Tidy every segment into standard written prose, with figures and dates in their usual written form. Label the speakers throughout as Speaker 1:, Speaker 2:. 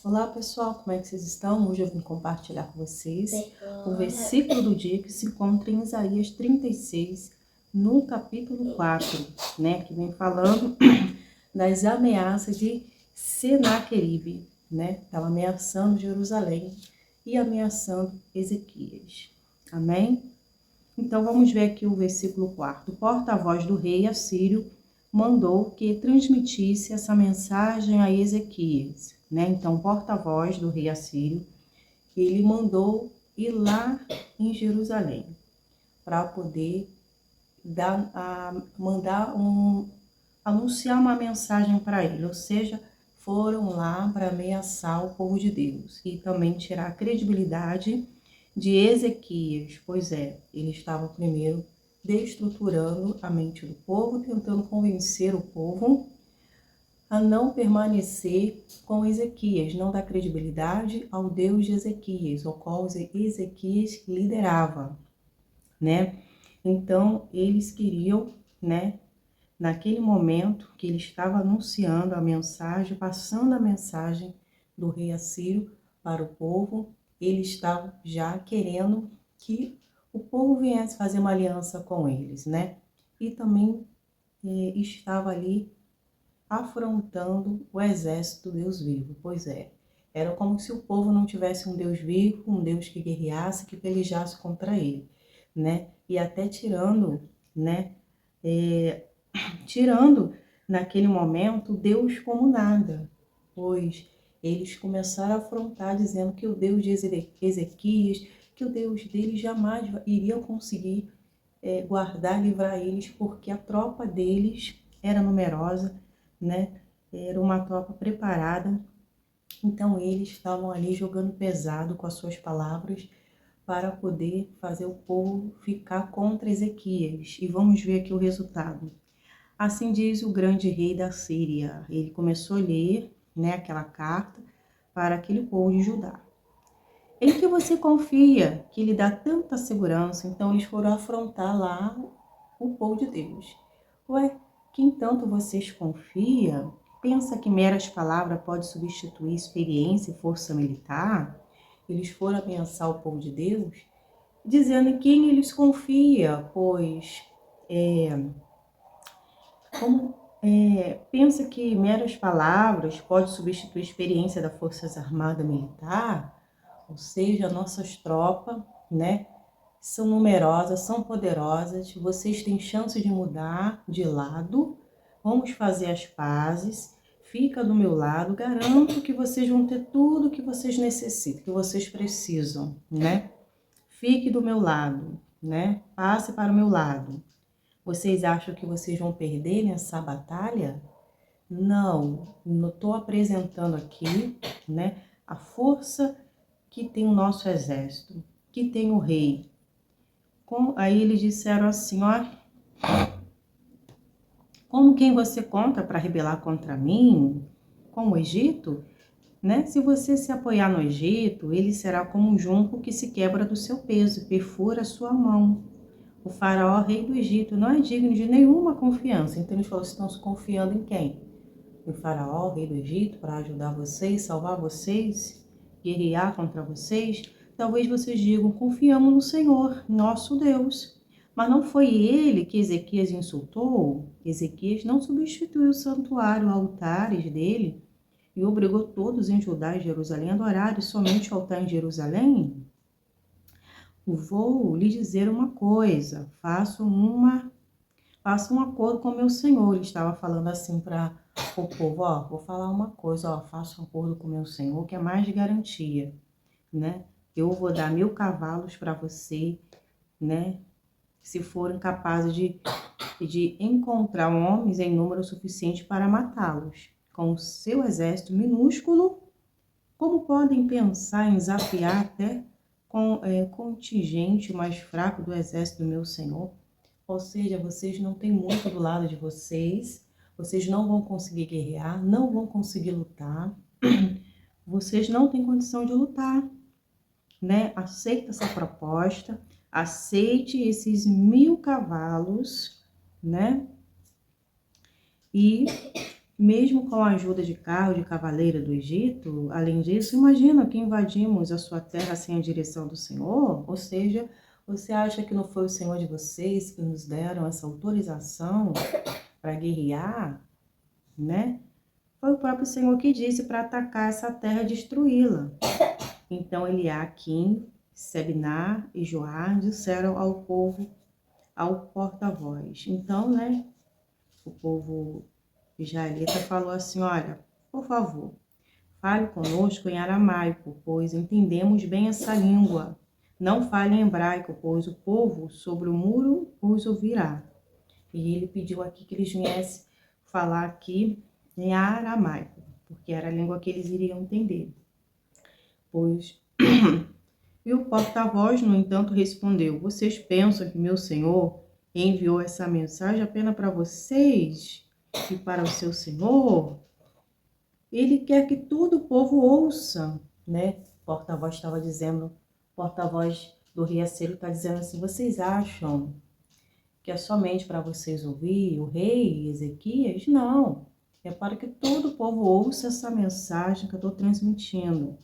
Speaker 1: Olá pessoal, como é que vocês estão? Hoje eu vim compartilhar com vocês o versículo do dia que se encontra em Isaías 36, no capítulo 4, né? Que vem falando das ameaças de Senaqueribe, né? Estava ameaçando Jerusalém e ameaçando Ezequias. Amém? Então vamos ver aqui o versículo 4. O porta-voz do rei assírio mandou que transmitisse essa mensagem a Ezequias, né? Então, o porta-voz do rei assírio, ele mandou ir lá em Jerusalém para poder anunciar uma mensagem para ele, ou seja, foram lá para ameaçar o povo de Deus e também tirar a credibilidade de Ezequias, pois ele estava primeiro destruturando a mente do povo, tentando convencer o povo a não permanecer com Ezequias, não dar credibilidade ao Deus de Ezequias, o qual Ezequias liderava, né? Então, eles queriam, né, naquele momento que ele estava anunciando a mensagem, passando a mensagem do rei assírio para o povo, eles estavam já querendo que o povo viesse fazer uma aliança com eles, né? E também estava ali afrontando o exército do Deus vivo, pois era como se o povo não tivesse um Deus vivo, um Deus que guerreasse, que pelejasse contra ele, né? E até tirando, né, tirando naquele momento Deus como nada, pois eles começaram a afrontar dizendo que o Deus de Ezequias, que o Deus deles jamais iria conseguir guardar, livrar eles, porque a tropa deles era numerosa, né? Era uma tropa preparada, então eles estavam ali jogando pesado com as suas palavras para poder fazer o povo ficar contra Ezequias. E vamos ver aqui o resultado. Assim diz o grande rei da Síria. Ele começou a ler, né, aquela carta para aquele povo de Judá. Em que você confia, que lhe dá tanta segurança? Então eles foram afrontar lá o povo de Deus. Ué, quem tanto vocês confiam? Pensa que meras palavras pode substituir experiência e força militar? Eles foram ameaçar o povo de Deus, dizendo em quem eles confiam, pois pensa que meras palavras pode substituir a experiência das Forças Armadas Militar, ou seja, nossas tropas, né, são numerosas, são poderosas, vocês têm chance de mudar de lado, vamos fazer as pazes, fica do meu lado, garanto que vocês vão ter tudo que vocês necessitam, que vocês precisam, né? Fique do meu lado, né? Passe para o meu lado. Vocês acham que vocês vão perder nessa batalha? Não estou apresentando aqui, né, a força que tem o nosso exército, que tem o rei. Aí eles disseram assim, ó, como quem você conta para rebelar contra mim, com o Egito? Né? Se você se apoiar no Egito, ele será como um junco que se quebra do seu peso e perfura a sua mão. O faraó, rei do Egito, não é digno de nenhuma confiança. Então eles falaram, estão se confiando em quem? No faraó, rei do Egito, para ajudar vocês, salvar vocês, guerrear contra vocês. Talvez vocês digam, confiamos no Senhor, nosso Deus. Mas não foi ele que Ezequias insultou? Ezequias não substituiu o santuário, altares dele, e obrigou todos em Judá e Jerusalém a adorarem somente o altar em Jerusalém? Vou lhe dizer uma coisa, faça um acordo com meu Senhor. Ele estava falando assim para o povo, ó, vou falar uma coisa, ó, faça um acordo com meu Senhor, que é mais de garantia, né? Eu vou dar 1000 cavalos para você, né? Se forem capazes de encontrar homens em número suficiente para matá-los. Com o seu exército minúsculo, como podem pensar em desafiar até com contingente mais fraco do exército do meu Senhor? Ou seja, vocês não têm muito do lado de vocês, vocês não vão conseguir guerrear, não vão conseguir lutar, vocês não têm condição de lutar, né? Aceita essa proposta, aceite esses 1000 cavalos, né? E mesmo com a ajuda de carro de cavaleiro do Egito. Além disso, imagina que invadimos a sua terra sem a direção do Senhor. Ou seja, você acha que não foi o Senhor de vocês que nos deram essa autorização para guerrear, né? Foi o próprio Senhor que disse para atacar essa terra e destruí-la. Então Eliaquim, Sebnar e Joá disseram ao povo, ao porta-voz. Então, né, o povo israelita falou assim: olha, por favor, fale conosco em aramaico, pois entendemos bem essa língua. Não fale em hebraico, pois o povo sobre o muro os ouvirá. E ele pediu aqui que eles viessem falar aqui em aramaico, porque era a língua que eles iriam entender. Pois e o porta-voz, no entanto, respondeu: vocês pensam que meu senhor enviou essa mensagem apenas para vocês e para o seu senhor? Ele quer que todo o povo ouça, né? O porta-voz estava dizendo, o porta-voz do rei Assírio está dizendo assim: vocês acham que é somente para vocês ouvir o rei Ezequias? Não, é para que todo o povo ouça essa mensagem que eu estou transmitindo.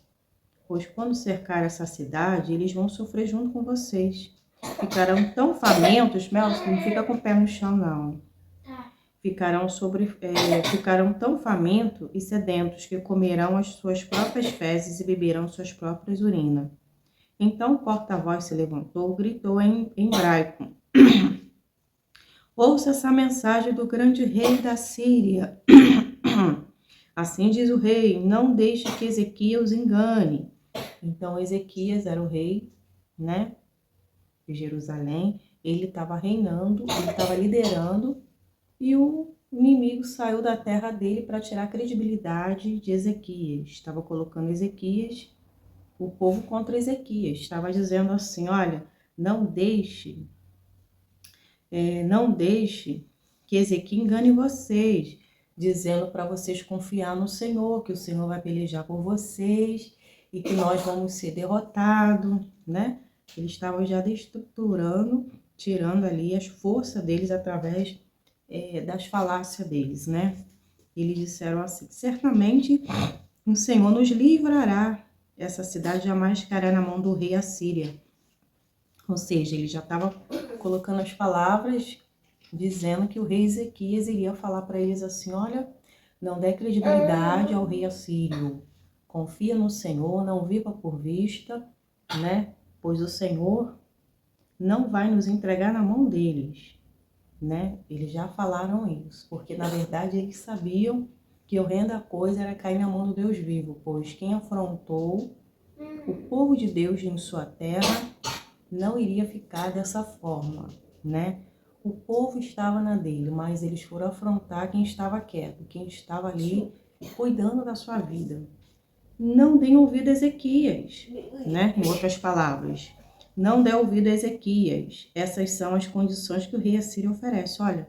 Speaker 1: Pois quando cercar essa cidade, eles vão sofrer junto com vocês. Ficarão tão famintos, Mel, não fica com o pé no chão, não. Ficarão tão famintos e sedentos que comerão as suas próprias fezes e beberão suas próprias urinas. Então o porta-voz se levantou, gritou em hebraico: ouça essa mensagem do grande rei da Síria. Assim diz o rei: não deixe que Ezequias os engane. Então Ezequias era o rei, né, de Jerusalém. Ele estava reinando, ele estava liderando, e o inimigo saiu da terra dele para tirar a credibilidade de Ezequias. Estava colocando Ezequias, o povo contra Ezequias. Estava dizendo assim: olha, não deixe que Ezequias engane vocês, dizendo para vocês confiar no Senhor, que o Senhor vai pelejar por vocês e que nós vamos ser derrotados, né? Eles estavam já destruturando, tirando ali as forças deles através das falácias deles, né? Eles disseram assim: certamente o Senhor nos livrará, essa cidade jamais cairá na mão do rei Assíria. Ou seja, ele já estava colocando as palavras, dizendo que o rei Ezequias iria falar para eles assim: olha, não dê credibilidade ao rei assírio, confia no Senhor, não viva por vista, né? Pois o Senhor não vai nos entregar na mão deles, né? Eles já falaram isso, porque na verdade eles sabiam que horrenda coisa era cair na mão do Deus vivo, pois quem afrontou o povo de Deus em sua terra não iria ficar dessa forma, né? O povo estava na dele, mas eles foram afrontar quem estava quieto, quem estava ali cuidando da sua vida. Não dê ouvido a Ezequias, né? Em outras palavras, não dê ouvido a Ezequias. Essas são as condições que o rei Assírio oferece. Olha,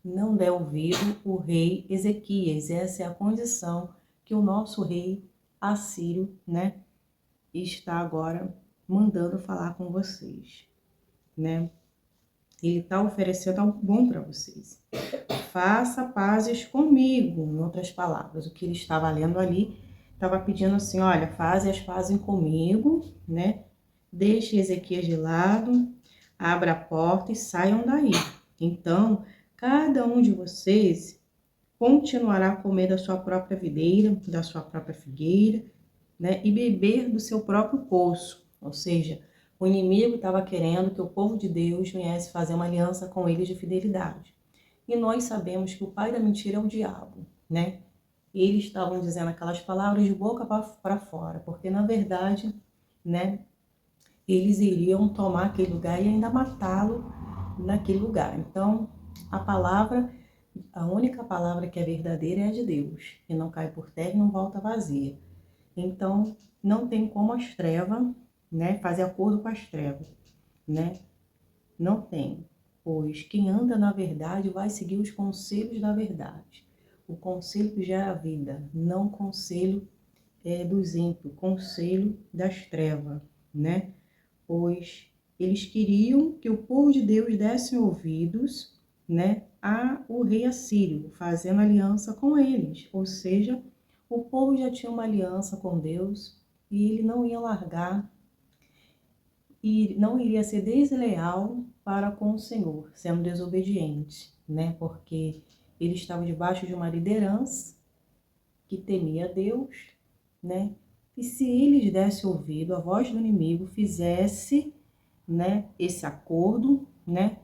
Speaker 1: não dê ouvido o rei Ezequias. Essa é a condição que o nosso rei Assírio, né, está agora mandando falar com vocês, né? Ele está oferecendo algo bom para vocês. Faça pazes comigo, em outras palavras. O que ele estava lendo ali, estava pedindo assim: olha, faze as pazes comigo, né? Deixe Ezequias de lado, abra a porta e saiam daí. Então, cada um de vocês continuará a comer da sua própria videira, da sua própria figueira, né? E beber do seu próprio poço. Ou seja, o inimigo estava querendo que o povo de Deus viesse fazer uma aliança com eles de fidelidade. E nós sabemos que o pai da mentira é o diabo, né? Eles estavam dizendo aquelas palavras de boca para fora, porque na verdade, né, eles iriam tomar aquele lugar e ainda matá-lo naquele lugar. Então, a única palavra que é verdadeira é a de Deus, que não cai por terra e não volta vazia. Então, não tem como as trevas, né, fazer acordo com as trevas, né? Não tem, pois quem anda na verdade vai seguir os conselhos da verdade. O conselho que gera vida, não o conselho dos ímpios, conselho das trevas, né? Pois eles queriam que o povo de Deus desse ouvidos, né, o rei assírio, fazendo aliança com eles. Ou seja, o povo já tinha uma aliança com Deus e ele não ia largar e não iria ser desleal para com o Senhor, sendo desobediente, né? Porque ele estava debaixo de uma liderança que temia Deus, né? E se eles dessem ouvido à voz do inimigo, fizesse, né, esse acordo, né,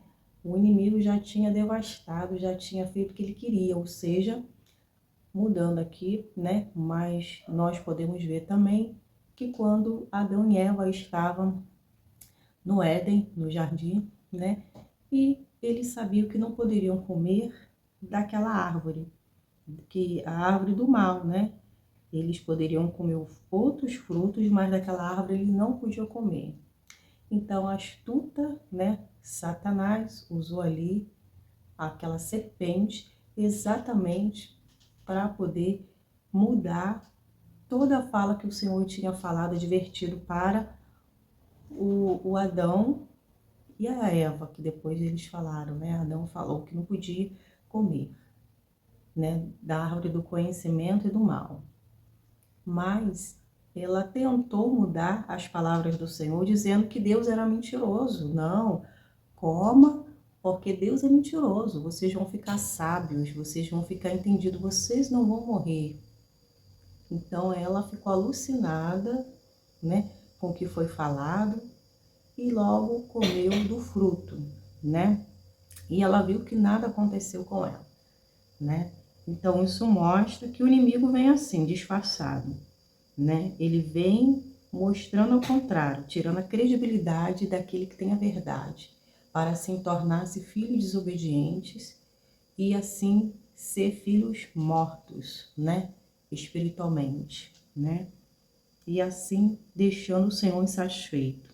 Speaker 1: o inimigo já tinha devastado, já tinha feito o que ele queria, ou seja, mudando aqui, né, mas nós podemos ver também que quando Adão e Eva estavam no Éden, no jardim, né, e eles sabiam que não poderiam comer daquela árvore, que a árvore do mal, né, eles poderiam comer outros frutos, mas daquela árvore eles não podiam comer. Então, a astuta, né, Satanás usou ali aquela serpente exatamente para poder mudar toda a fala que o Senhor tinha falado, advertido para o Adão e a Eva, que depois eles falaram, né? Adão falou que não podia comer, né, da árvore do conhecimento e do mal. Mas ela tentou mudar as palavras do Senhor, dizendo que Deus era mentiroso. Não, coma, porque Deus é mentiroso. Vocês vão ficar sábios, vocês vão ficar entendidos, vocês não vão morrer. Então ela ficou alucinada, né, com o que foi falado e logo comeu do fruto, né? E ela viu que nada aconteceu com ela, né? Então isso mostra que o inimigo vem assim, disfarçado, né? Ele vem mostrando ao contrário, tirando a credibilidade daquele que tem a verdade, para assim tornar-se filhos desobedientes e assim ser filhos mortos, né? Espiritualmente, né? E assim deixando o Senhor insatisfeito.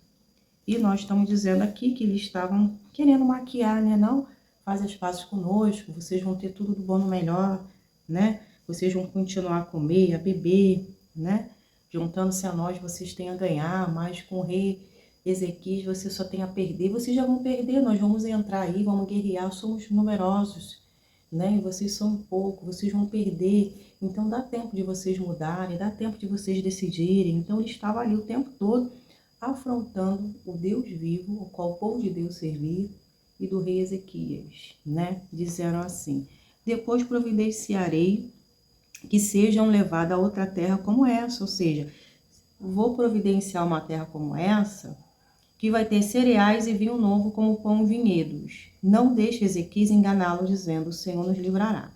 Speaker 1: E nós estamos dizendo aqui que eles estavam querendo maquiar, né? Não, faz as pazes conosco, vocês vão ter tudo do bom no melhor, né? Vocês vão continuar a comer, a beber, né? Juntando-se a nós, vocês têm a ganhar, mas com o rei Ezequias você só tem a perder. Vocês já vão perder, nós vamos entrar aí, vamos guerrear, somos numerosos, né? E vocês são pouco, vocês vão perder. Então dá tempo de vocês mudarem, dá tempo de vocês decidirem. Então ele estava ali o tempo todo afrontando o Deus vivo, o qual o povo de Deus servia, e do rei Ezequias, né? Disseram assim: depois providenciarei que sejam levadas a outra terra como essa, ou seja, vou providenciar uma terra como essa, que vai ter cereais e vinho novo como pão e vinhedos. Não deixe Ezequias enganá-lo, dizendo: o Senhor nos livrará.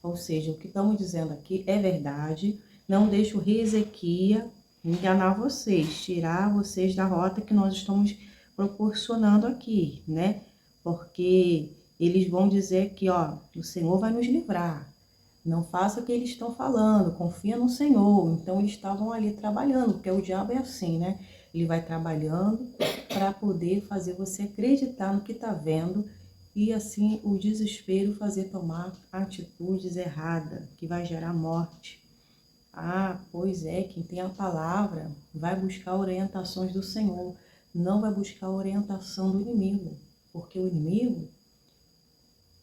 Speaker 1: Ou seja, o que estamos dizendo aqui é verdade. Não deixe o rei Ezequias enganar vocês, tirar vocês da rota que nós estamos proporcionando aqui, né? Porque eles vão dizer que, ó, o Senhor vai nos livrar. Não faça o que eles estão falando, confia no Senhor. Então eles estavam ali trabalhando, porque o diabo é assim, né? Ele vai trabalhando para poder fazer você acreditar no que está vendo e assim o desespero fazer tomar atitudes erradas, que vai gerar morte. Ah, pois é, quem tem a palavra vai buscar orientações do Senhor, não vai buscar a orientação do inimigo, porque o inimigo,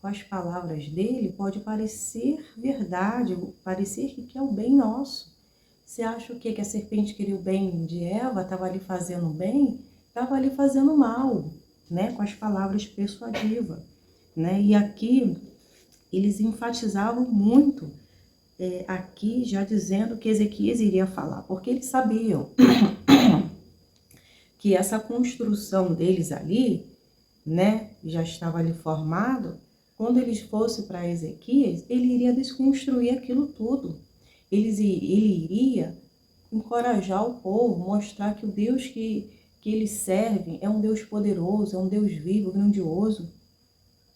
Speaker 1: com as palavras dele, pode parecer verdade, parecer que quer o bem nosso. Você acha o quê? Que a serpente queria o bem de Eva, estava ali fazendo bem? Estava ali fazendo mal, né? Com as palavras persuasivas, né? E aqui eles enfatizavam muito, aqui já dizendo que Ezequias iria falar, porque eles sabiam que essa construção deles ali, né, já estava ali formado. Quando eles fossem para Ezequias, ele iria desconstruir aquilo tudo. Ele iria encorajar o povo, mostrar que o Deus que eles servem é um Deus poderoso, é um Deus vivo, grandioso,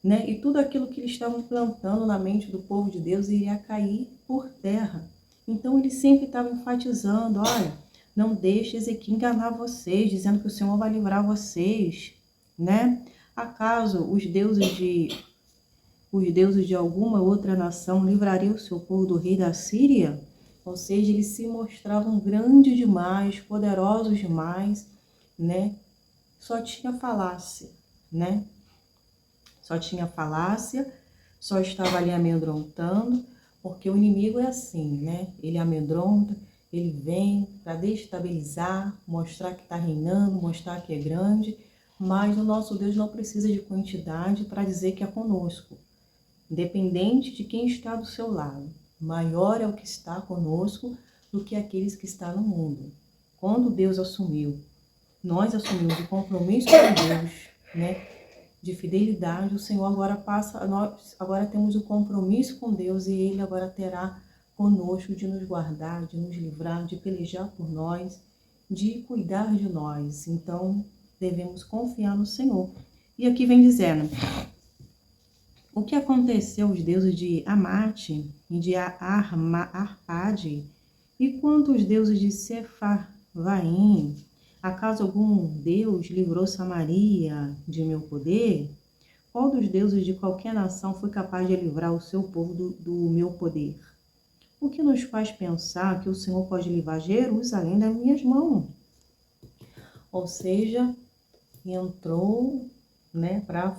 Speaker 1: né? E tudo aquilo que eles estavam plantando na mente do povo de Deus iria cair por terra. Então ele sempre estava enfatizando: olha, não deixe Ezequias enganar vocês, dizendo que o Senhor vai livrar vocês, né? Acaso os deuses de alguma outra nação livrariam o seu povo do rei da Síria? Ou seja, eles se mostravam grandes demais, poderosos demais, né? Só tinha falácia, né? Só tinha falácia, só estava ali amedrontando, porque o inimigo é assim, né? Ele amedronta, ele vem para destabilizar, mostrar que está reinando, mostrar que é grande, mas o nosso Deus não precisa de quantidade para dizer que é conosco. Independente de quem está do seu lado, maior é o que está conosco do que aqueles que estão no mundo. Quando Deus assumiu, nós assumimos o compromisso com Deus, né, de fidelidade, o Senhor agora passa, nós agora temos o compromisso com Deus e Ele agora terá conosco de nos guardar, de nos livrar, de pelejar por nós, de cuidar de nós. Então, devemos confiar no Senhor. E aqui vem dizendo: o que aconteceu aos deuses de Amate e de Arpade, e quanto os deuses de Sefarvaim? Acaso algum deus livrou Samaria de meu poder? Qual dos deuses de qualquer nação foi capaz de livrar o seu povo do meu poder? O que nos faz pensar que o Senhor pode livrar Jerusalém das minhas mãos? Ou seja, entrou, né, para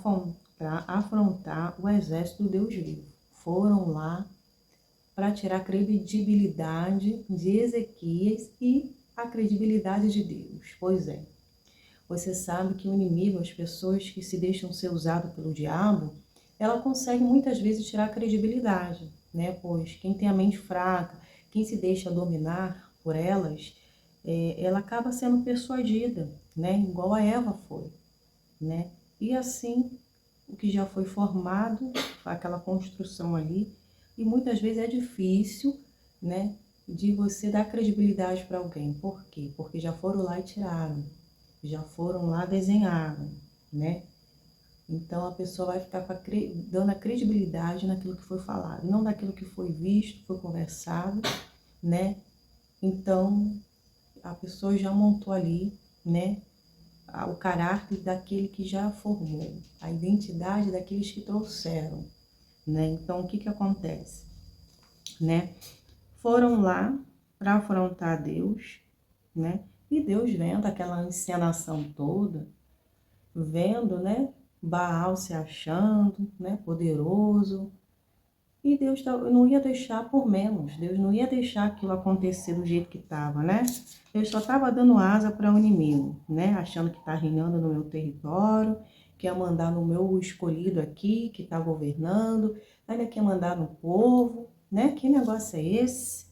Speaker 1: afrontar o exército do Deus vivo. Foram lá para tirar a credibilidade de Ezequias e a credibilidade de Deus. Pois é, você sabe que o inimigo, as pessoas que se deixam ser usadas pelo diabo, ela consegue muitas vezes tirar a credibilidade, né? Pois quem tem a mente fraca, quem se deixa dominar por elas, ela acaba sendo persuadida, né? Igual a Eva foi, né? E assim, o que já foi formado, aquela construção ali, e muitas vezes é difícil, né, de você dar credibilidade para alguém. Por quê? Porque já foram lá e tiraram, já foram lá desenharam, né? Então a pessoa vai ficar dando a credibilidade naquilo que foi falado, não naquilo que foi visto, foi conversado, né? Então a pessoa já montou ali, né, o caráter daquele que já formou, a identidade daqueles que trouxeram, né? Então, o que que acontece, né? Foram lá para afrontar Deus, né? E Deus vendo aquela encenação toda, vendo, né, Baal se achando, né, poderoso, e Deus não ia deixar por menos, Deus não ia deixar aquilo acontecer do jeito que estava, né? Deus só estava dando asa para o inimigo, né? Achando que está reinando no meu território, que ia mandar no meu escolhido aqui, que está governando, ainda quer mandar no povo, né? Que negócio é esse?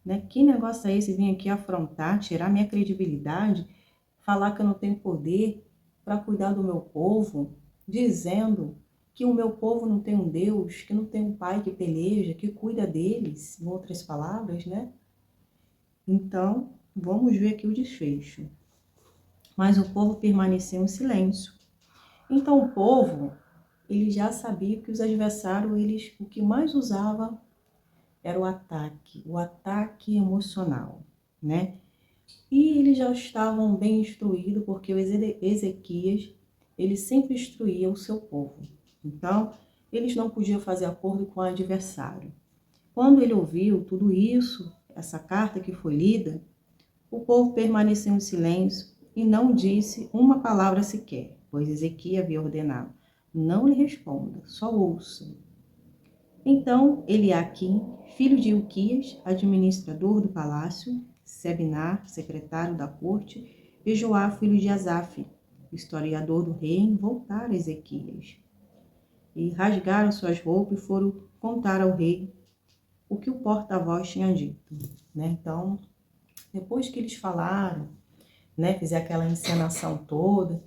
Speaker 1: Né? Que negócio é esse? Vir aqui afrontar, tirar minha credibilidade, falar que eu não tenho poder para cuidar do meu povo, dizendo que o meu povo não tem um Deus, que não tem um pai que peleja, que cuida deles, em outras palavras, né? Então, vamos ver aqui o desfecho. Mas o povo permaneceu em silêncio. Então, o povo, ele já sabia que os adversários, o que mais usava era o ataque emocional, né? E eles já estavam bem instruídos, porque o Ezequias, ele sempre instruía o seu povo. Então, eles não podiam fazer acordo com o adversário. Quando ele ouviu tudo isso, essa carta que foi lida, o povo permaneceu em silêncio e não disse uma palavra sequer, pois Ezequias havia ordenado: não lhe responda, só ouça. Então, Eliaquim, filho de Ilquias, administrador do palácio, Sebinar, secretário da corte, e Joá, filho de Asaf, historiador do reino, voltaram a Ezequias. E rasgaram suas roupas e foram contar ao rei o que o porta-voz tinha dito, né? Então, depois que eles falaram, né, fizeram aquela encenação toda,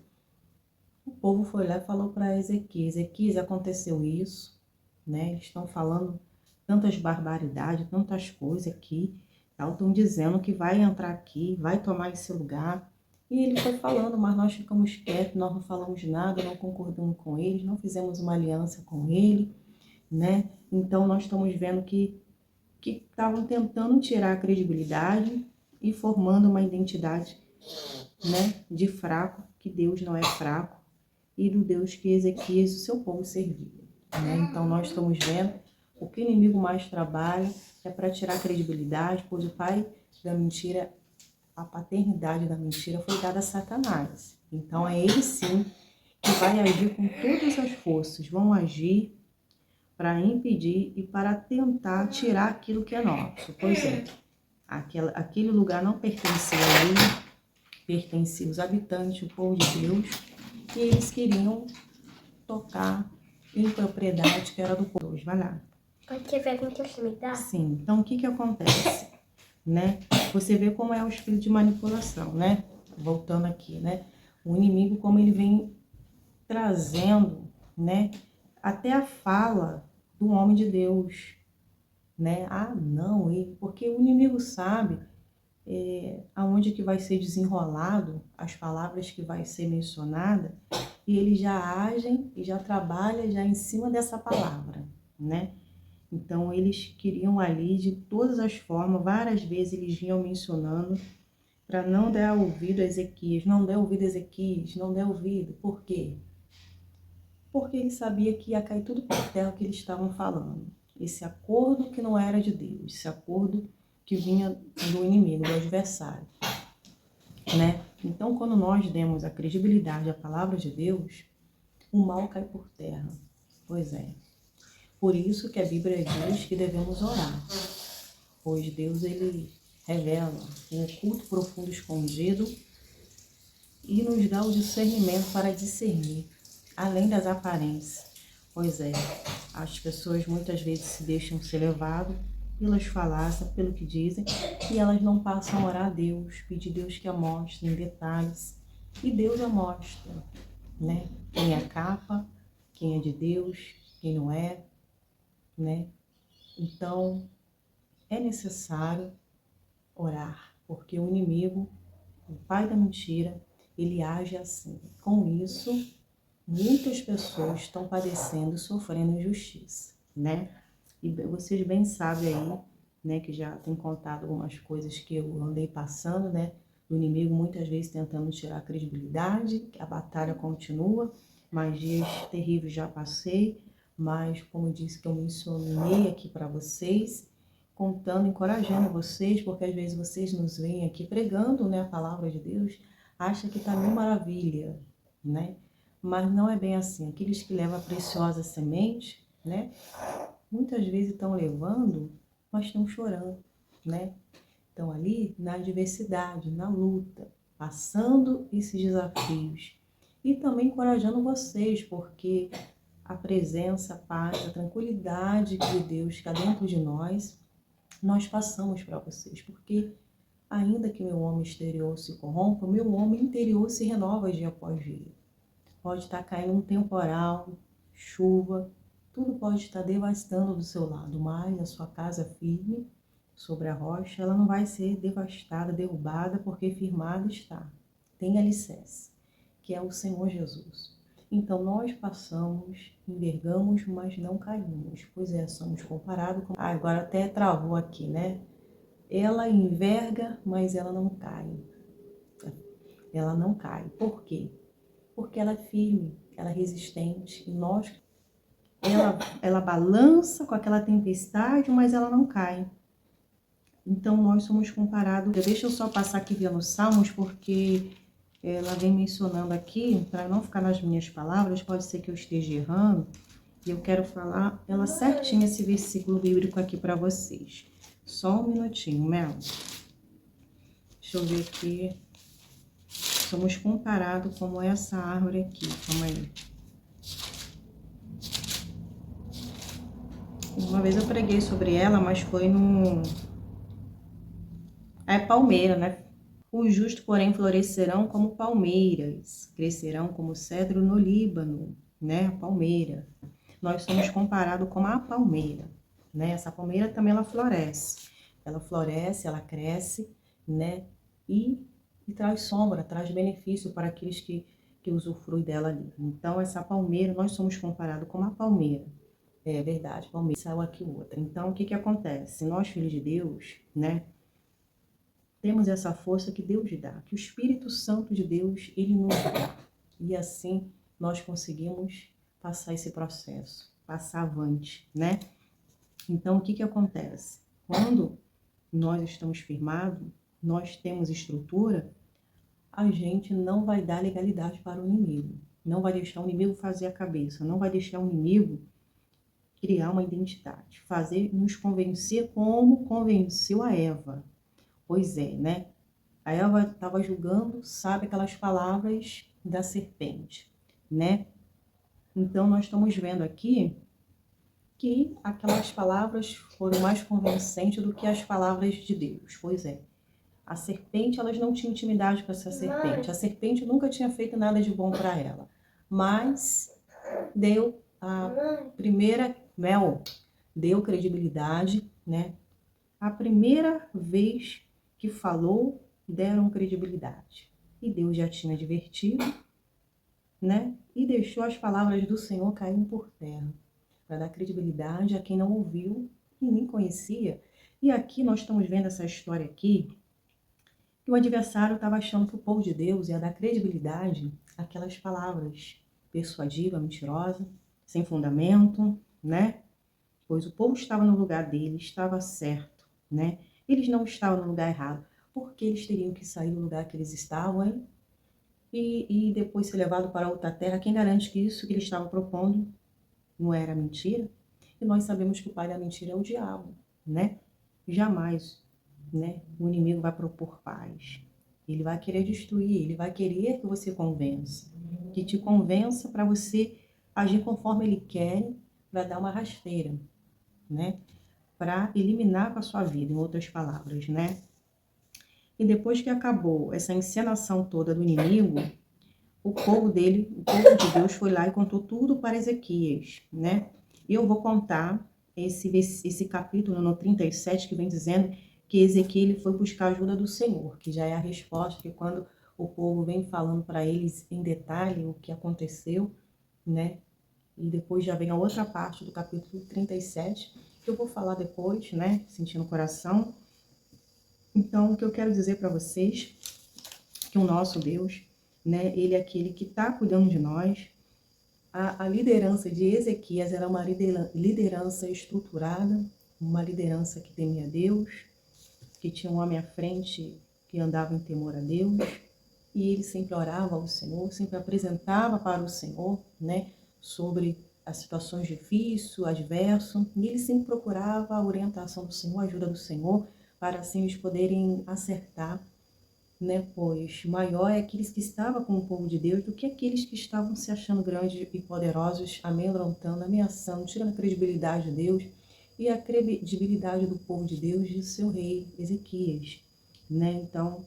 Speaker 1: o povo foi lá e falou para Ezequias: Ezequias, aconteceu isso, né? Eles estão falando tantas barbaridades, tantas coisas aqui, estão dizendo que vai entrar aqui, vai tomar esse lugar. E ele foi falando, mas nós ficamos quietos, nós não falamos nada, não concordamos com eles, não fizemos uma aliança com ele, né? Então nós estamos vendo que estavam tentando tirar a credibilidade e formando uma identidade, né, de fraco, que Deus não é fraco, e do Deus que Ezequias, o seu povo, servia, né? Então nós estamos vendo o que o inimigo mais trabalha é para tirar a credibilidade, pois o pai da mentira, a paternidade da mentira foi dada a Satanás. Então é ele sim que vai agir com todas as forças, vão agir para impedir e para tentar tirar aquilo que é nosso. Pois é, aquele lugar não pertencia a ele, pertencia aos habitantes, o povo de Deus, e eles queriam tocar em propriedade que era do povo. Vai lá.
Speaker 2: Pode ver com que me dá?
Speaker 1: Sim, então o que acontece, né? Você vê como é o espírito de manipulação, né? Voltando aqui, né? O inimigo, como ele vem trazendo, né? Até a fala do homem de Deus, né? Ah, não, ele, porque o inimigo sabe aonde que vai ser desenrolado, as palavras que vai ser mencionada, e eles já agem e já trabalham já em cima dessa palavra, né? Então eles queriam ali de todas as formas, várias vezes eles vinham mencionando para não dar ouvido a Ezequias, não der ouvido a Ezequias, não der ouvido. Por quê? Porque ele sabia que ia cair tudo por terra o que eles estavam falando. Esse acordo que não era de Deus, esse acordo que vinha do inimigo, do adversário, né? Então, quando nós demos a credibilidade à palavra de Deus, o mal cai por terra. Pois é. Por isso que a Bíblia diz que devemos orar, pois Deus, ele revela o oculto profundo escondido e nos dá o discernimento para discernir, além das aparências. Pois é, as pessoas muitas vezes se deixam ser levadas pelas falácias, pelo que dizem, e elas não passam a orar a Deus, pedir a Deus que a mostre em detalhes. E Deus a mostra, né? Quem é a capa, quem é de Deus, quem não é, né? Então, é necessário orar, porque o inimigo, o pai da mentira, ele age assim. Com isso, muitas pessoas estão padecendo e sofrendo injustiça, né? E vocês bem sabem aí, né, que já tem contado algumas coisas que eu andei passando, né? O inimigo muitas vezes tentando tirar a credibilidade, a batalha continua, mas dias terríveis já passei, mas como eu disse que eu mencionei aqui para vocês, contando, encorajando vocês, porque às vezes vocês nos veem aqui pregando, né, a palavra de Deus, acha que está mil maravilha, né? Mas não é bem assim. Aqueles que levam a preciosa semente, né? Muitas vezes estão levando, mas estão chorando, né? Estão ali na adversidade, na luta, passando esses desafios. E também encorajando vocês, porque a presença, a paz, a tranquilidade de Deus que está dentro de nós passamos para vocês, porque ainda que meu homem exterior se corrompa, o meu homem interior se renova dia após dia. Pode estar caindo um temporal, chuva, tudo pode estar devastando do seu lado, mas a sua casa firme sobre a rocha, ela não vai ser devastada, derrubada, porque firmada está. Tem alicerce, que é o Senhor Jesus. Então nós passamos, envergamos, mas não caímos. Pois é, somos comparados com... Ah, agora até travou aqui, né? Ela enverga, mas ela não cai. Ela não cai. Por quê? Porque ela é firme, ela é resistente. E nós, ela balança com aquela tempestade, mas ela não cai. Então nós somos comparados. Deixa eu só passar aqui vendo os Salmos, porque ela vem mencionando aqui, para não ficar nas minhas palavras, pode ser que eu esteja errando, e eu quero falar ela certinho esse versículo bíblico aqui para vocês. Só um minutinho, Mel. Deixa eu ver aqui. Somos comparados como essa árvore aqui. Calma aí. Uma vez eu preguei sobre ela, mas foi no... É palmeira, né? Os justos, porém, florescerão como palmeiras, crescerão como cedro no Líbano, né? A palmeira. Nós somos comparados com a palmeira, né? Essa palmeira também ela floresce. Ela floresce, ela cresce, né? E traz sombra, traz benefício para aqueles que usufruem dela ali. Então, essa palmeira, nós somos comparados com a palmeira. É verdade, palmeira saiu aqui outra. Então, o que acontece? Nós, filhos de Deus, né? Temos essa força que Deus dá, que o Espírito Santo de Deus, ele nos dá. E assim nós conseguimos passar esse processo, passar avante, né? Então, o que acontece? Quando nós estamos firmados, nós temos estrutura, a gente não vai dar legalidade para o inimigo. Não vai deixar o inimigo fazer a cabeça, não vai deixar o inimigo criar uma identidade, fazer nos convencer como convenceu a Eva. Pois é, né? A Eva estava julgando, sabe, aquelas palavras da serpente, né? Então, nós estamos vendo aqui que aquelas palavras foram mais convincentes do que as palavras de Deus. Pois é, a serpente, elas não tinham intimidade com essa serpente. A serpente nunca tinha feito nada de bom para ela, mas deu a primeira deu credibilidade, né? A primeira vez que falou, deram credibilidade. E Deus já tinha advertido, né? E deixou as palavras do Senhor caírem por terra, para dar credibilidade a quem não ouviu e nem conhecia. E aqui nós estamos vendo essa história aqui, que o adversário estava achando que o povo de Deus ia dar credibilidade àquelas palavras persuasiva, mentirosa, sem fundamento, né? Pois o povo estava no lugar dele, estava certo, né? Eles não estavam no lugar errado. Por que eles teriam que sair do lugar que eles estavam, hein? E depois ser levado para outra terra? Quem garante que isso que eles estavam propondo não era mentira? E nós sabemos que o pai da mentira é o diabo, né? Jamais, né, o inimigo vai propor paz. Ele vai querer destruir, ele vai querer que você convença. Que te convença para você agir conforme ele quer, para dar uma rasteira, né? Para eliminar com a sua vida, em outras palavras, né? E depois que acabou essa encenação toda do inimigo, o povo dele, o povo de Deus foi lá e contou tudo para Ezequias, né? E eu vou contar esse capítulo no 37 que vem dizendo que Ezequiel foi buscar a ajuda do Senhor, que já é a resposta, que quando o povo vem falando para eles em detalhe o que aconteceu, né? E depois já vem a outra parte do capítulo 37, que eu vou falar depois, né? Sentindo o coração. Então, o que eu quero dizer para vocês, que o nosso Deus, né? Ele é aquele que está cuidando de nós. A liderança de Ezequias era uma liderança estruturada, uma liderança que temia Deus, que tinha um homem à frente que andava em temor a Deus, e ele sempre orava ao Senhor, sempre apresentava para o Senhor, né, sobre as situações difíceis, adversas, e ele sempre procurava a orientação do Senhor, a ajuda do Senhor, para assim eles poderem acertar, né, pois maior é aqueles que estavam com o povo de Deus do que aqueles que estavam se achando grandes e poderosos, amedrontando, ameaçando, tirando a credibilidade de Deus e a credibilidade do povo de Deus e do seu rei Ezequias, né? Então,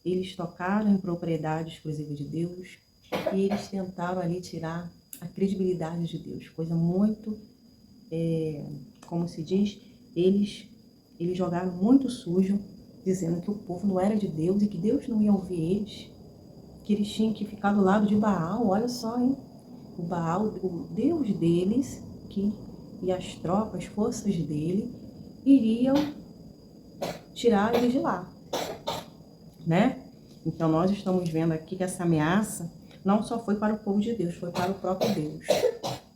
Speaker 1: eles tocaram em propriedades exclusivas de Deus e eles tentaram ali tirar a credibilidade de Deus, coisa muito, como se diz, eles jogaram muito sujo, dizendo que o povo não era de Deus e que Deus não ia ouvir eles, que eles tinham que ficar do lado de Baal. Olha só, hein? O Baal, o Deus deles, e as tropas, forças dele, iriam tirar eles de lá, né? Então, nós estamos vendo aqui que essa ameaça não só foi para o povo de Deus, foi para o próprio Deus,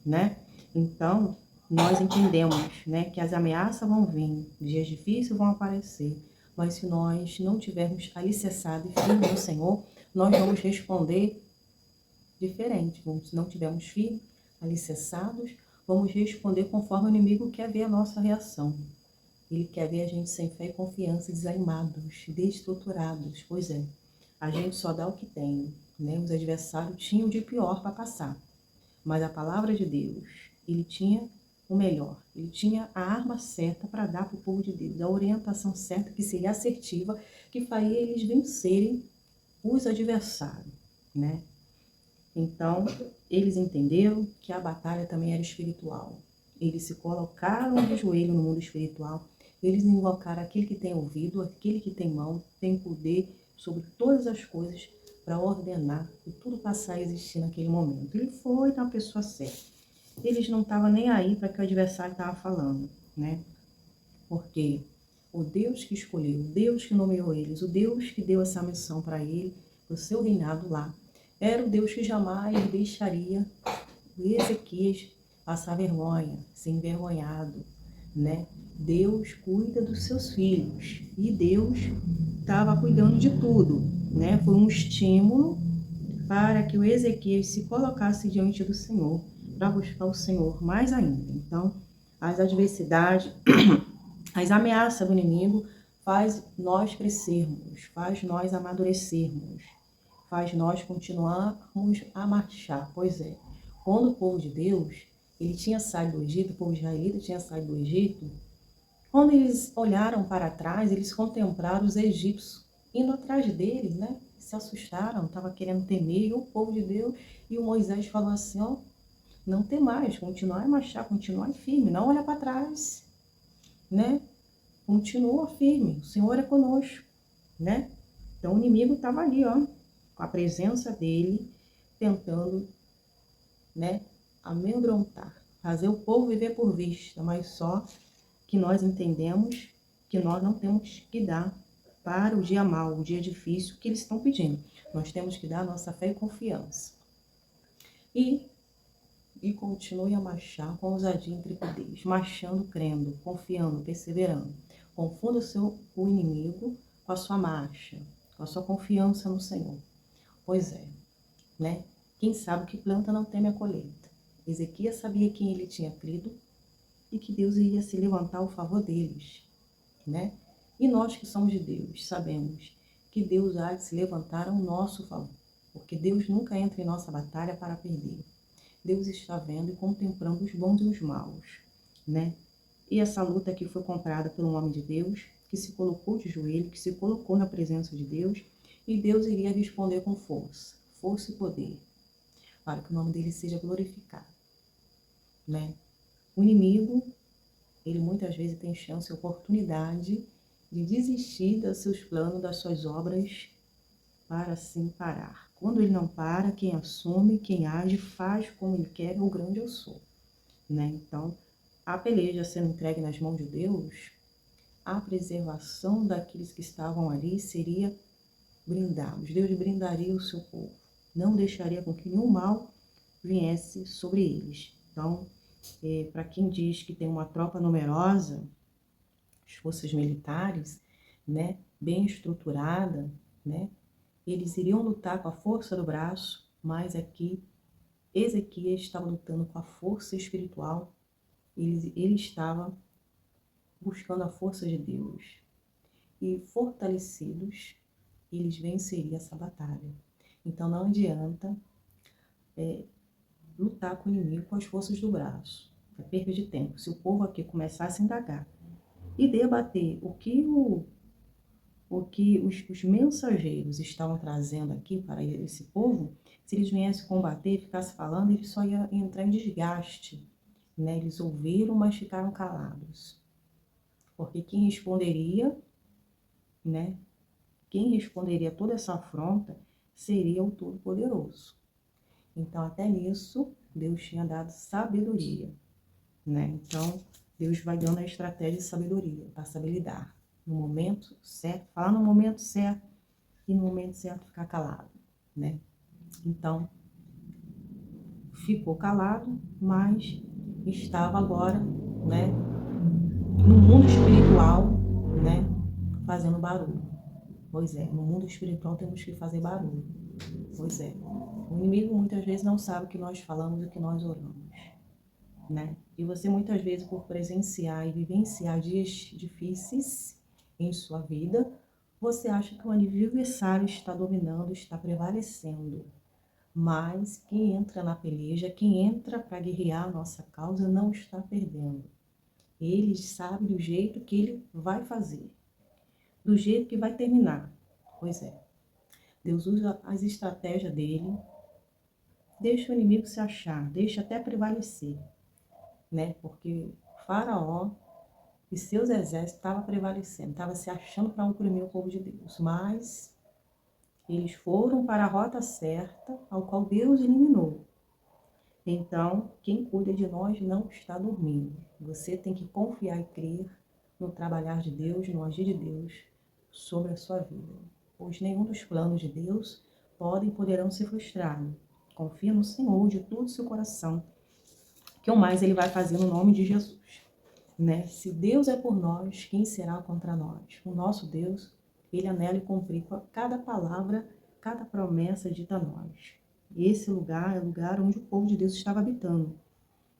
Speaker 1: né? Então, nós entendemos, né, que as ameaças vão vir, dias difíceis vão aparecer, mas se nós não tivermos alicerçado e firme no Senhor, nós vamos responder diferente. Se não tivermos firme, alicerçados, vamos responder conforme o inimigo quer ver a nossa reação. Ele quer ver a gente sem fé e confiança, desanimados, destruturados. Pois é, a gente só dá o que tem, né? Os adversários tinham de pior para passar, mas a palavra de Deus, ele tinha o melhor, ele tinha a arma certa para dar para o povo de Deus, a orientação certa que seria assertiva, que faria eles vencerem os adversários, né? Então, eles entenderam que a batalha também era espiritual. Eles se colocaram de joelho no mundo espiritual, eles invocaram aquele que tem ouvido, aquele que tem mão, tem poder sobre todas as coisas para ordenar e tudo passar a existir naquele momento. Ele foi na pessoa certa. Eles não estavam nem aí para que o adversário estava falando, né? Porque o Deus que escolheu, o Deus que nomeou eles, o Deus que deu essa missão para ele, o seu reinado lá, era o Deus que jamais deixaria o Ezequias passar vergonha, ser envergonhado, né? Deus cuida dos seus filhos e Deus estava cuidando de tudo, né? Foi um estímulo para que o Ezequias se colocasse diante do Senhor, para buscar o Senhor mais ainda. Então, as adversidades, as ameaças do inimigo faz nós crescermos, faz nós amadurecermos, faz nós continuarmos a marchar. Pois é, quando o povo de Deus, ele tinha saído do Egito, o povo israelita tinha saído do Egito, quando eles olharam para trás, eles contemplaram os egípcios indo atrás deles, né? Se assustaram, estavam querendo temer, e o povo de Deus, e o Moisés falou assim, ó, não tem mais, continuar a marchar, continuar firme, não olha para trás, né? Continua firme, o Senhor é conosco, né? Então o inimigo estava ali, ó, com a presença dele, tentando, né, amedrontar, fazer o povo viver por vista, mas só que nós entendemos que nós não temos que dar para o dia mau, o dia difícil que eles estão pedindo. Nós temos que dar nossa fé e confiança. E continue a marchar com ousadia e intrepidez, marchando, crendo, confiando, perseverando. Confunda o inimigo com a sua marcha, com a sua confiança no Senhor. Pois é, né? Quem sabe que planta não teme a colheita. Ezequias sabia quem ele tinha crido e que Deus iria se levantar ao favor deles, né? E nós que somos de Deus, sabemos que Deus há de se levantar ao nosso favor, porque Deus nunca entra em nossa batalha para perder. Deus está vendo e contemplando os bons e os maus, né? E essa luta aqui foi comprada por um homem de Deus, que se colocou de joelho, que se colocou na presença de Deus, e Deus iria responder com força, força e poder, para que o nome dele seja glorificado, né? O inimigo, ele muitas vezes tem chance e oportunidade de desistir dos seus planos, das suas obras, para assim parar. Quando ele não para, quem assume, quem age, faz como ele quer, o grande eu sou, né? Então, a peleja sendo entregue nas mãos de Deus, a preservação daqueles que estavam ali seria brindados. Deus brindaria o seu povo, não deixaria com que nenhum mal viesse sobre eles. Então, para quem diz que tem uma tropa numerosa, as forças militares, né, bem estruturada, né, eles iriam lutar com a força do braço, mas aqui Ezequias estava lutando com a força espiritual, ele estava buscando a força de Deus. E fortalecidos, eles venceriam essa batalha. Então não adianta lutar com o inimigo com as forças do braço. É perda de tempo. Se o povo aqui começasse a indagar e debater o que os mensageiros estavam trazendo aqui para esse povo, se eles viessem combater, ficassem falando, eles só iam entrar em desgaste, né? Eles ouviram, mas ficaram calados. Porque quem responderia, né? Quem responderia toda essa afronta seria o Todo-Poderoso. Então, até nisso, Deus tinha dado sabedoria, né? Então, Deus vai dando a estratégia de sabedoria para saber lidar no momento certo, falar no momento certo e no momento certo ficar calado, né? Então, ficou calado, mas estava agora, né, no mundo espiritual, né, fazendo barulho. Pois é, no mundo espiritual temos que fazer barulho. Pois é, o inimigo muitas vezes não sabe o que nós falamos e o que nós oramos, né? E você muitas vezes, por presenciar e vivenciar dias difíceis em sua vida, você acha que o adversário está dominando, está prevalecendo. Mas quem entra na peleja, quem entra para guerrear a nossa causa, não está perdendo. Ele sabe do jeito que ele vai fazer, do jeito que vai terminar. Pois é, Deus usa as estratégias dele, deixa o inimigo se achar, deixa até prevalecer, né? Porque Faraó e seus exércitos estavam prevalecendo, estavam se achando para oprimir o povo de Deus, mas eles foram para a rota certa, ao qual Deus eliminou. Então, quem cuida de nós não está dormindo. Você tem que confiar e crer no trabalhar de Deus, no agir de Deus sobre a sua vida. Pois nenhum dos planos de Deus poderão ser frustrados. Confia no Senhor de todo o seu coração, que o mais Ele vai fazer no nome de Jesus, né? Se Deus é por nós, quem será contra nós? O nosso Deus, Ele anela e cumprir cada palavra, cada promessa dita a nós. Esse lugar é o lugar onde o povo de Deus estava habitando.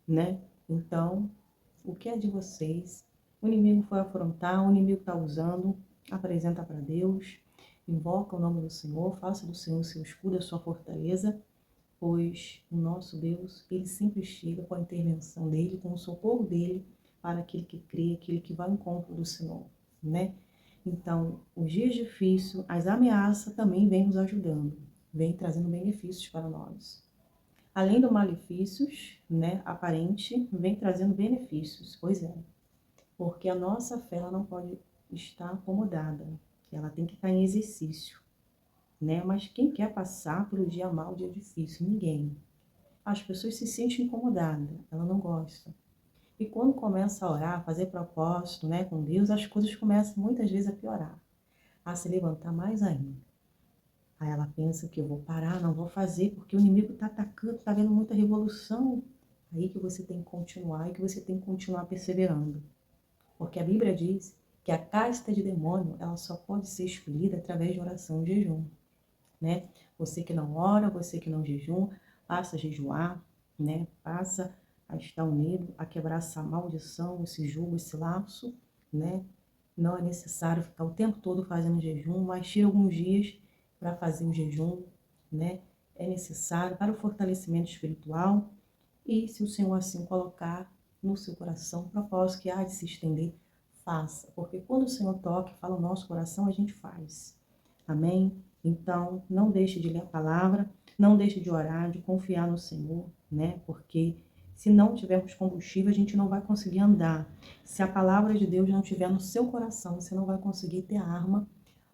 Speaker 1: né? Então, o que é de vocês? O inimigo foi afrontar, o inimigo está usando, apresenta para Deus, invoca o nome do Senhor, faça do Senhor seu escudo, a sua fortaleza, pois o nosso Deus, ele sempre chega com a intervenção dele, com o socorro dele, para aquele que crê, aquele que vai ao encontro do Senhor, né? Então, os dias difíceis, as ameaças também vêm nos ajudando, vêm trazendo benefícios para nós. Além dos malefícios, né, aparente, vem trazendo benefícios, pois é, porque a nossa fé ela não pode estar acomodada, ela tem que estar em exercício, né? Mas quem quer passar pelo dia mal, dia difícil? Ninguém. As pessoas se sentem incomodadas, ela não gosta. E quando começa a orar, a fazer propósito, né, com Deus, as coisas começam muitas vezes a piorar, a se levantar mais ainda. Aí ela pensa que eu vou parar, não vou fazer, porque o inimigo está atacando, está havendo muita revolução. Aí que você tem que continuar e que você tem que continuar perseverando. Porque a Bíblia diz que a casta de demônio, ela só pode ser expelida através de oração e jejum, né? Você que não ora, você que não jejum, passa a jejuar, né? Passa a estar unido, a quebrar essa maldição, esse jugo, esse laço, né? Não é necessário ficar o tempo todo fazendo jejum, mas tira alguns dias para fazer o jejum, né? É necessário para o fortalecimento espiritual e se o Senhor assim colocar no seu coração um propósito que há de se estender, faça. Porque quando o Senhor toca e fala o nosso coração, a gente faz. Amém? Então, não deixe de ler a palavra, não deixe de orar, de confiar no Senhor, né? Porque se não tivermos combustível, a gente não vai conseguir andar. Se a palavra de Deus não estiver no seu coração, você não vai conseguir ter a arma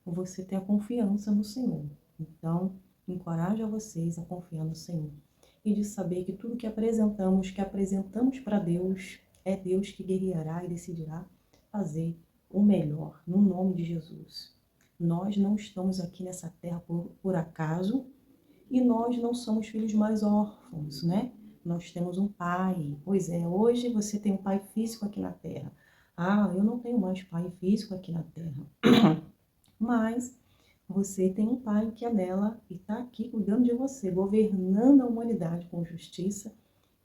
Speaker 1: ou você ter a confiança no Senhor. Então, encorajo a vocês a confiar no Senhor e de saber que tudo que apresentamos para Deus, é Deus que guerreará e decidirá fazer o melhor, no nome de Jesus. Nós não estamos aqui nessa terra por acaso e nós não somos filhos mais órfãos, né? Nós temos um pai. Pois é, hoje você tem um pai físico aqui na terra. Ah, eu não tenho mais pai físico aqui na terra. Mas você tem um pai que é nela e está aqui cuidando de você, governando a humanidade com justiça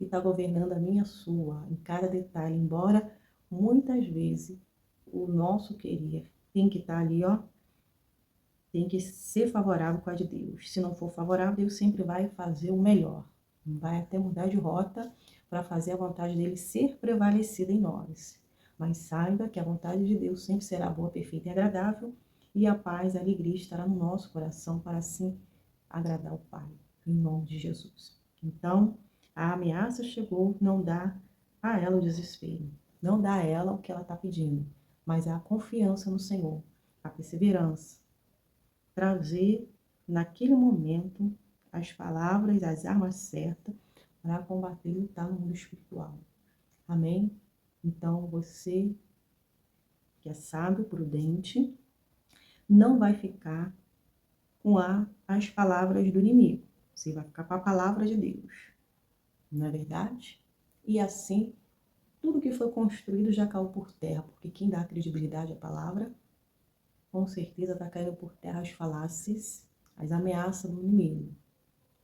Speaker 1: e está governando a minha, a sua, em cada detalhe. Embora muitas vezes o nosso querer tem que estar ali, ó, tem que ser favorável com a de Deus. Se não for favorável, Deus sempre vai fazer o melhor. Vai até mudar de rota para fazer a vontade dele ser prevalecida em nós. Mas saiba que a vontade de Deus sempre será boa, perfeita e agradável, e a paz e a alegria estará no nosso coração para assim agradar o Pai, em nome de Jesus. Então, a ameaça chegou, não dá a ela o desespero, não dá a ela o que ela está pedindo, mas é a confiança no Senhor, a perseverança, trazer naquele momento as palavras, as armas certas para combater e lutar no mundo espiritual. Amém? Então você que é sábio, prudente, não vai ficar com as palavras do inimigo. Você vai ficar com a palavra de Deus. Não é verdade? E assim, tudo que foi construído já caiu por terra, porque quem dá credibilidade à palavra, com certeza está caindo por terra as falácias, as ameaças do inimigo.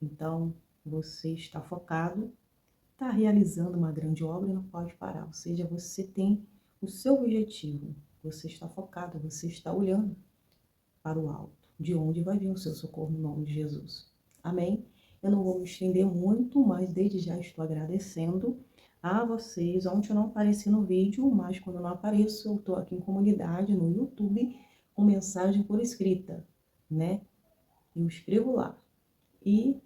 Speaker 1: Então, você está focado, está realizando uma grande obra e não pode parar. Ou seja, você tem o seu objetivo, você está focado, você está olhando para o alto, de onde vai vir o seu socorro no nome de Jesus. Amém? Eu não vou me estender muito, mas desde já estou agradecendo a vocês. Ontem eu não apareci no vídeo, mas quando eu não apareço, eu estou aqui em comunidade, no YouTube, com mensagem por escrita, né? Eu escrevo lá. E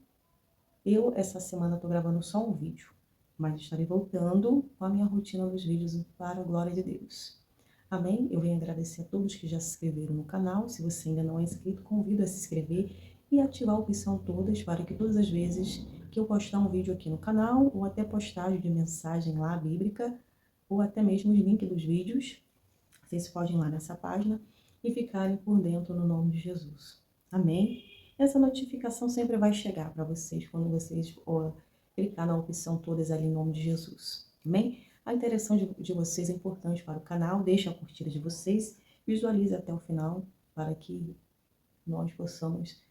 Speaker 1: eu, essa semana, estou gravando só um vídeo, mas estarei voltando com a minha rotina dos vídeos para a glória de Deus. Amém? Eu venho agradecer a todos que já se inscreveram no canal. Se você ainda não é inscrito, convido a se inscrever e ativar a opção todas para que todas as vezes que eu postar um vídeo aqui no canal, ou até postagem de mensagem lá bíblica, ou até mesmo os links dos vídeos, vocês podem ir lá nessa página e ficarem por dentro no nome de Jesus. Amém? Essa notificação sempre vai chegar para vocês quando vocês clicar na opção todas ali em nome de Jesus. Amém? A interação de vocês é importante para o canal. Deixe a curtida de vocês. Visualize até o final para que nós possamos,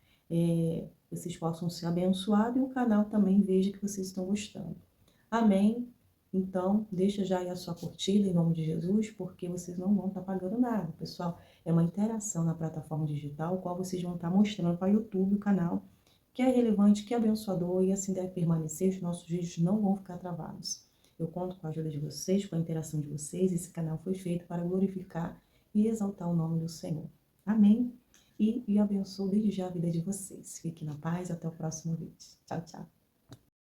Speaker 1: vocês possam ser abençoados e o canal também veja que vocês estão gostando. Amém? Então, deixa já aí a sua curtida em nome de Jesus, porque vocês não vão estar pagando nada, pessoal. É uma interação na plataforma digital, qual vocês vão estar mostrando para o YouTube, o canal, que é relevante, que é abençoador e assim deve permanecer, os nossos vídeos não vão ficar travados. Eu conto com a ajuda de vocês, com a interação de vocês. Esse canal foi feito para glorificar e exaltar o nome do Senhor. Amém? E abençoo desde já a vida de vocês. Fiquem na paz, até o próximo vídeo. Tchau, tchau.